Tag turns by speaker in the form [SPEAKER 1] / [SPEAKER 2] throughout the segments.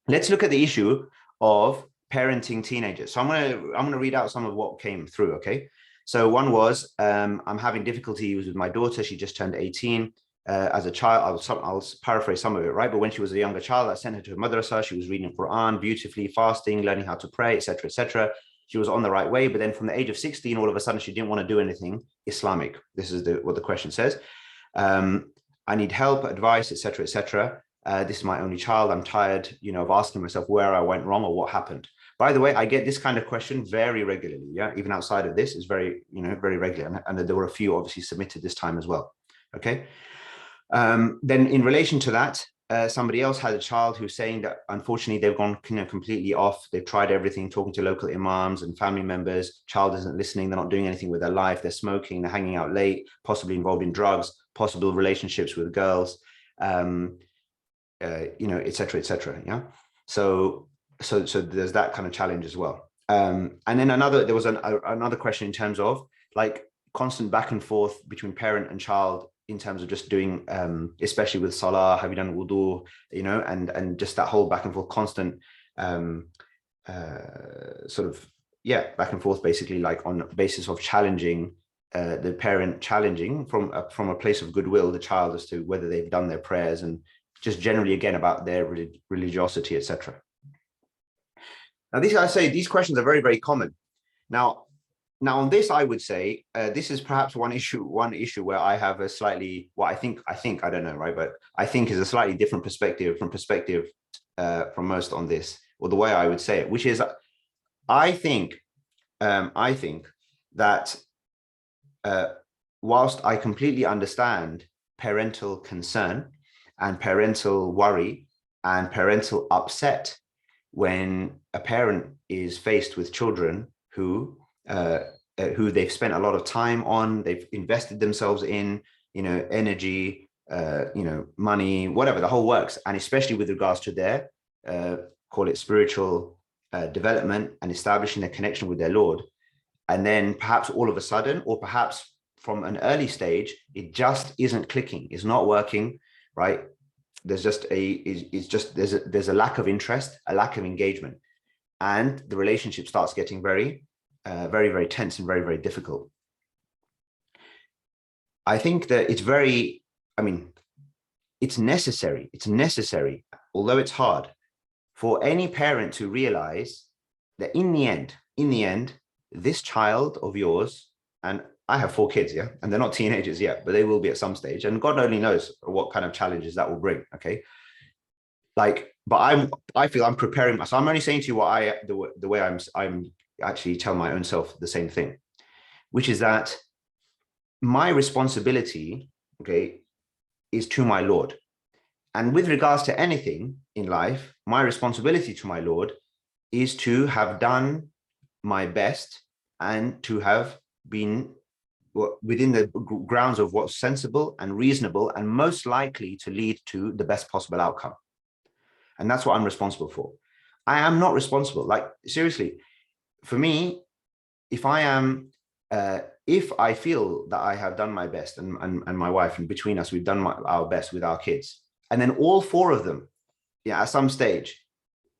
[SPEAKER 1] let's look at the issue of parenting teenagers. So I'm gonna read out some of what came through. Okay. So one was, I'm having difficulties with my daughter. She just turned 18. As a child, I'll paraphrase some of it, right? But when she was a younger child, I sent her to a madrasa. She was reading Quran beautifully, fasting, learning how to pray, etc., etc. She was on the right way. But then from the age of 16, all of a sudden, she didn't want to do anything Islamic. This is what the question says. I need help, advice, etc., etc. This is my only child. I'm tired, of asking myself where I went wrong or what happened. By the way, I get this kind of question very regularly. Yeah, even outside of this is very, very regular. And there were a few obviously submitted this time as well. Okay. Then in relation to that, somebody else had a child who's saying that unfortunately they've gone completely off. They've tried everything, talking to local imams and family members. Child isn't listening. They're not doing anything with their life. They're smoking. They're hanging out late, possibly involved in drugs, possible relationships with girls, et cetera, et cetera. Yeah. So there's that kind of challenge as well. And then there was another question in terms of like constant back and forth between parent and child in terms of just doing, especially with Salah, have you done wudu, and just that whole back and forth, constant back and forth, basically, like on the basis of challenging, the parent challenging from a place of goodwill, the child, as to whether they've done their prayers, and just generally, again, about their religiosity, etc. Now, these questions are very, very common. Now on this, I would say this is perhaps one issue where I have a slightly, I think, I don't know, right? But I think is a slightly different perspective from most on this, or the way I would say it, which is, I think that whilst I completely understand parental concern and parental worry and parental upset when a parent is faced with children who they've spent a lot of time on, they've invested themselves in, energy, money, whatever, the whole works. And especially with regards to their, call it spiritual development and establishing a connection with their Lord. And then perhaps all of a sudden, or perhaps from an early stage, it just isn't clicking, it's not working, right? There's a lack of interest, a lack of engagement. And the relationship starts getting very, very tense and very, very difficult. I think that it's necessary, although it's hard, for any parent to realize that in the end, this child of yours, and I have 4 kids, yeah, and they're not teenagers yet, but they will be at some stage, and God only knows what kind of challenges that will bring. Okay. But I feel I'm preparing myself. I'm only saying to you the way I'm actually tell my own self the same thing, which is that my responsibility, okay, is to my Lord. And with regards to anything in life, my responsibility to my Lord is to have done my best and to have been within the grounds of what's sensible and reasonable and most likely to lead to the best possible outcome. And that's what I'm responsible for. I am not responsible. Like, seriously, for me, if I feel that I have done my best, and my wife, and between us, we've done our best with our kids, and then all 4 of them, at some stage,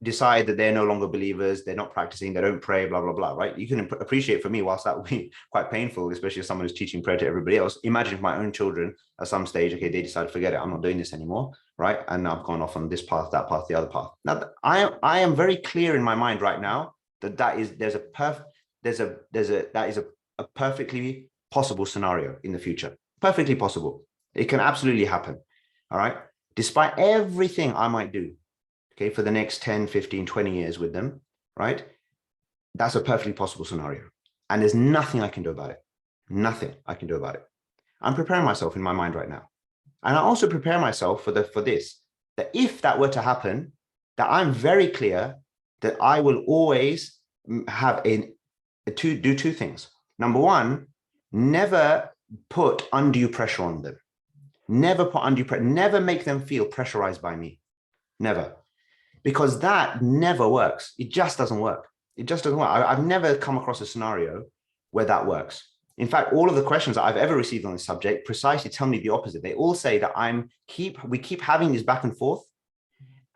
[SPEAKER 1] decide that they're no longer believers, they're not practicing, they don't pray, blah, blah, blah, right? You can appreciate, for me, whilst that would be quite painful, especially as someone who's teaching prayer to everybody else, imagine if my own children at some stage, okay, they decide, forget it, I'm not doing this anymore, right? And I've gone off on this path, that path, the other path. Now, I am very clear in my mind right now that is a perfectly possible scenario in the future. Perfectly possible. It can absolutely happen. All right. Despite everything I might do, okay, for the next 10, 15, 20 years with them, right? That's a perfectly possible scenario. And there's nothing I can do about it. Nothing I can do about it. I'm preparing myself in my mind right now. And I also prepare myself for this, that if that were to happen, that I'm very clear that I will always have do 2 things. Number 1, never put undue pressure on them. Never put undue pressure, never make them feel pressurized by me. Never. Because that never works. It just doesn't work. It just doesn't work. I've never come across a scenario where that works. In fact, all of the questions that I've ever received on this subject precisely tell me the opposite. They all say that we keep having this back and forth,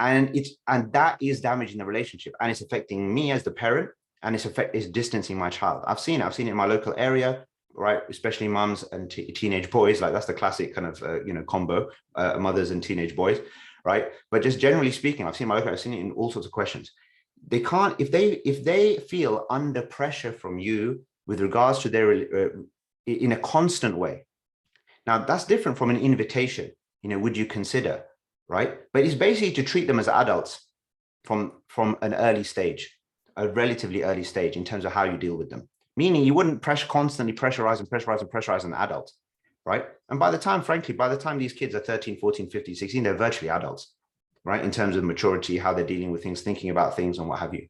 [SPEAKER 1] and that is damaging the relationship, and it's affecting me as the parent, and it's distancing my child. I've seen it in my local area, right? Especially mums and teenage boys. Like that's the classic kind of combo, mothers and teenage boys, right? But just generally speaking, I've seen it in all sorts of questions. They can't, if they feel under pressure from you with regards to their in a constant way. Now that's different from an invitation. Would you consider, right? But it's basically to treat them as adults from an early stage, a relatively early stage, in terms of how you deal with them. Meaning you wouldn't constantly pressurize an adult, right? And by the time these kids are 13, 14, 15, 16, they're virtually adults, right? In terms of maturity, how they're dealing with things, thinking about things and what have you.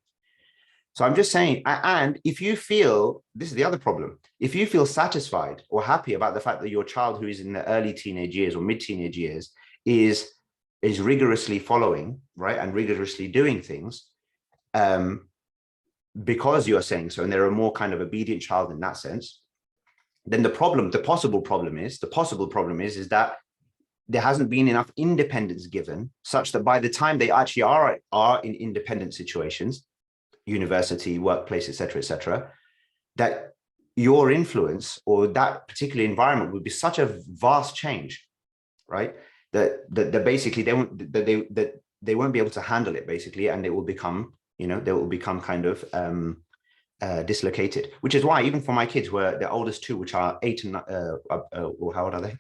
[SPEAKER 1] So I'm just saying, and if you feel, this is the other problem, if you feel satisfied or happy about the fact that your child who is in the early teenage years or mid-teenage years is rigorously following, right, and rigorously doing things, because you are saying so, and they're a more kind of obedient child in that sense, then the possible problem is that there hasn't been enough independence given, such that by the time they actually are in independent situations, university, workplace, etc., that your influence or that particular environment would be such a vast change, right? That basically they won't be able to handle it, basically, and they will become kind of dislocated. Which is why even for my kids, where the oldest two, which are 8 and or how old are they?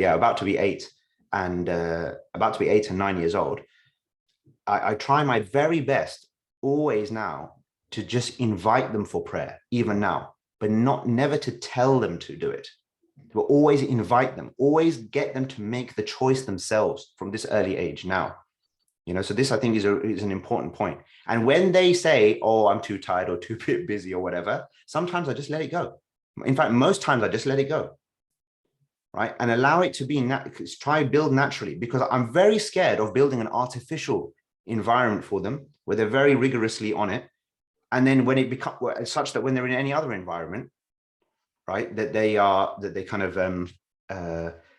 [SPEAKER 1] About to be 8 and 9 years old. I try my very best always now to just invite them for prayer, even now, but never to tell them to do it. But always invite them, always get them to make the choice themselves from this early age now. So this, I think, is an important point. And when they say, oh, I'm too tired or too busy or whatever, sometimes I just let it go. In fact, most times I just let it go, right? And allow it to be, try build naturally, because I'm very scared of building an artificial environment for them where they're very rigorously on it. And then when it becomes such that when they're in any other environment, right, that they kind of,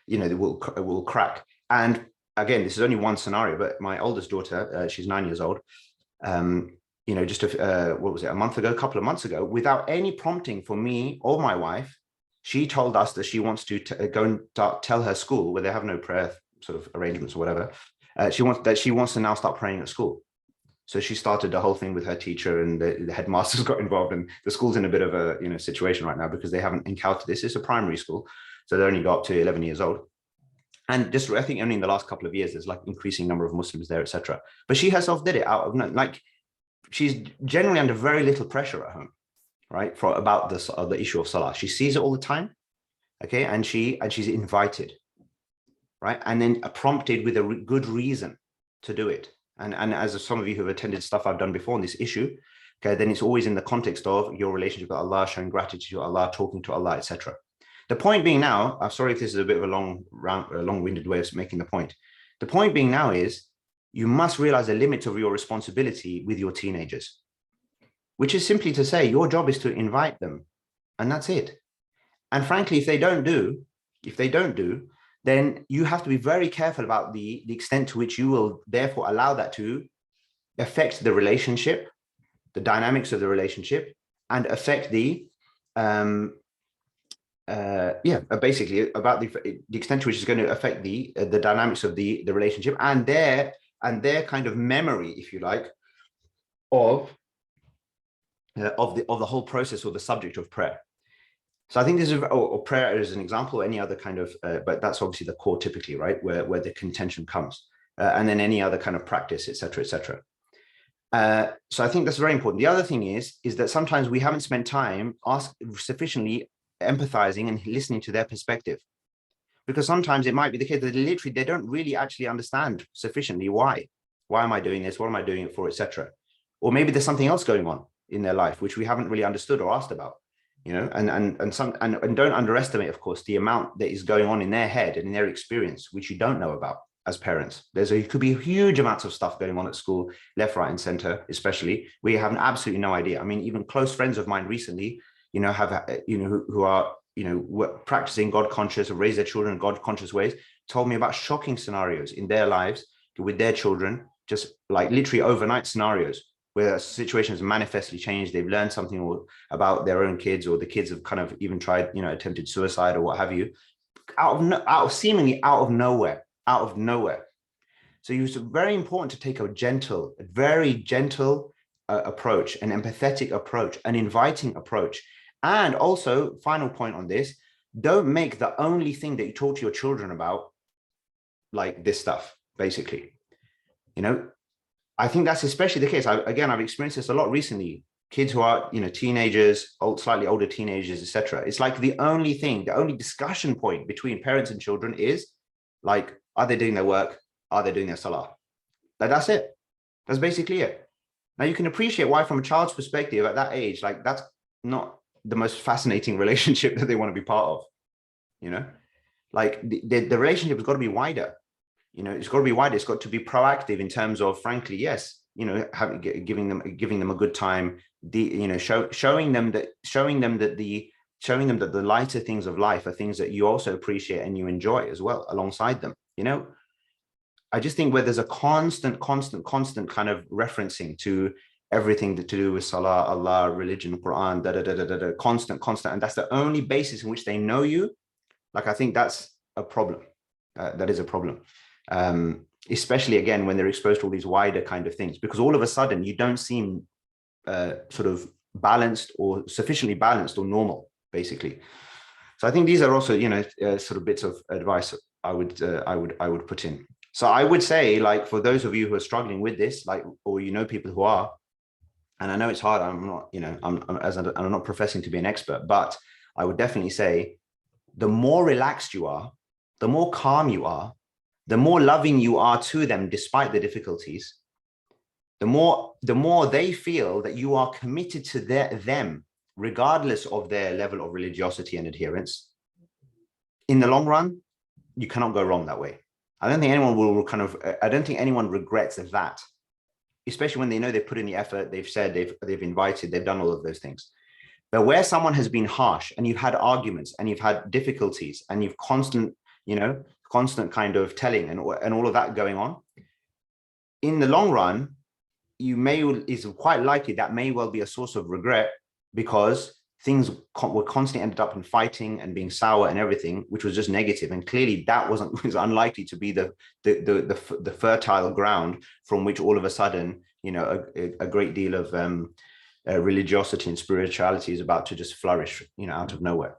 [SPEAKER 1] they will crack. And again, this is only one scenario, but my oldest daughter, she's 9 years old, just a couple of months ago, without any prompting from me or my wife, she told us that she wants to go and tell her school, where they have no prayer sort of arrangements or whatever, she wants to now start praying at school. So she started the whole thing with her teacher, and the headmasters got involved, and the school's in a bit of a situation right now because they haven't encountered this. It's a primary school, so they only got up to 11 years old. And just, I think only in the last couple of years, there's like increasing number of Muslims there, etc. But she herself did it out of, like, she's generally under very little pressure at home, right? About the issue of Salah. She sees it all the time, okay? And she's invited, right? And then prompted with a good reason to do it. And as some of you who have attended stuff I've done before on this issue, okay, then it's always in the context of your relationship with Allah, showing gratitude to Allah, talking to Allah, etc. The point being now, I'm sorry if this is a bit of a long-winded way of making the point. The point being now is you must realize the limits of your responsibility with your teenagers, which is simply to say your job is to invite them, and that's it. And frankly, if they don't do, then you have to be very careful about the extent to which you will therefore allow that to affect the relationship, the dynamics of the relationship, and affect the basically about the extent to which it's going to affect the dynamics of the relationship and their kind of memory, if you like, of the whole process or the subject of prayer. So I think this is, or prayer as an example, any other kind of, but that's obviously the core typically, right, where the contention comes, and then any other kind of practice, etc., etc. So I think that's very important. The other thing is that sometimes we haven't spent time sufficiently empathizing and listening to their perspective, because sometimes it might be the case that literally they don't really actually understand sufficiently why am I doing this, what am I doing it for, etc. Or maybe there's something else going on in their life which we haven't really understood or asked about, and don't underestimate, of course, the amount that is going on in their head and in their experience which you don't know about as parents. It could be huge amounts of stuff going on at school, left, right, and center, especially, where you have absolutely no idea. I mean, even close friends of mine recently, who are, practicing God conscious or raise their children in God conscious ways, told me about shocking scenarios in their lives with their children, just like literally overnight scenarios where situations manifestly changed. They've learned something about their own kids, or the kids have kind of even tried, attempted suicide or what have you, seemingly out of nowhere. So it's very important to take a very gentle approach, an empathetic approach, an inviting approach. And also, final point on this, don't make the only thing that you talk to your children about like this stuff, basically. I think that's especially the case. I've experienced this a lot recently. Kids who are, teenagers, slightly older teenagers, etc. It's like the only discussion point between parents and children is like, are they doing their work? Are they doing their salah? Like, that's it. That's basically it. Now you can appreciate why, from a child's perspective at that age, like that's not the most fascinating relationship that they want to be part of. Like the relationship has got to be wider. It's got to be wider. It's got to be proactive in terms of, frankly, yes, giving them a good time. Showing them that the lighter things of life are things that you also appreciate and you enjoy as well alongside them. I just think where there's a constant kind of referencing to everything to do with Salah, Allah, religion, Quran, constant, and that's the only basis in which they know you. Like, I think that's a problem. That is a problem. Especially again when they're exposed to all these wider kind of things, because all of a sudden you don't seem sort of balanced or sufficiently balanced or normal, basically. So I think these are also sort of bits of advice I would put in. So I would say, like, for those of you who are struggling with this, like, or people who are, and I know it's hard, I'm not I'm not professing to be an expert, but I would definitely say the more relaxed you are, the more calm you are, the more loving you are to them despite the difficulties, the more they feel that you are committed to them, regardless of their level of religiosity and adherence. In the long run, you cannot go wrong that way. I don't think anyone regrets that, especially when they know they've put in the effort, they've said, they've invited, they've done all of those things. But where someone has been harsh and you've had arguments and you've had difficulties and you've constant kind of telling and all of that going on, in the long run, is quite likely that may well be a source of regret, because things were constantly ended up in fighting and being sour and everything, which was just negative. And clearly that was unlikely to be the fertile ground from which all of a sudden, a great deal of religiosity and spirituality is about to just flourish, out of nowhere.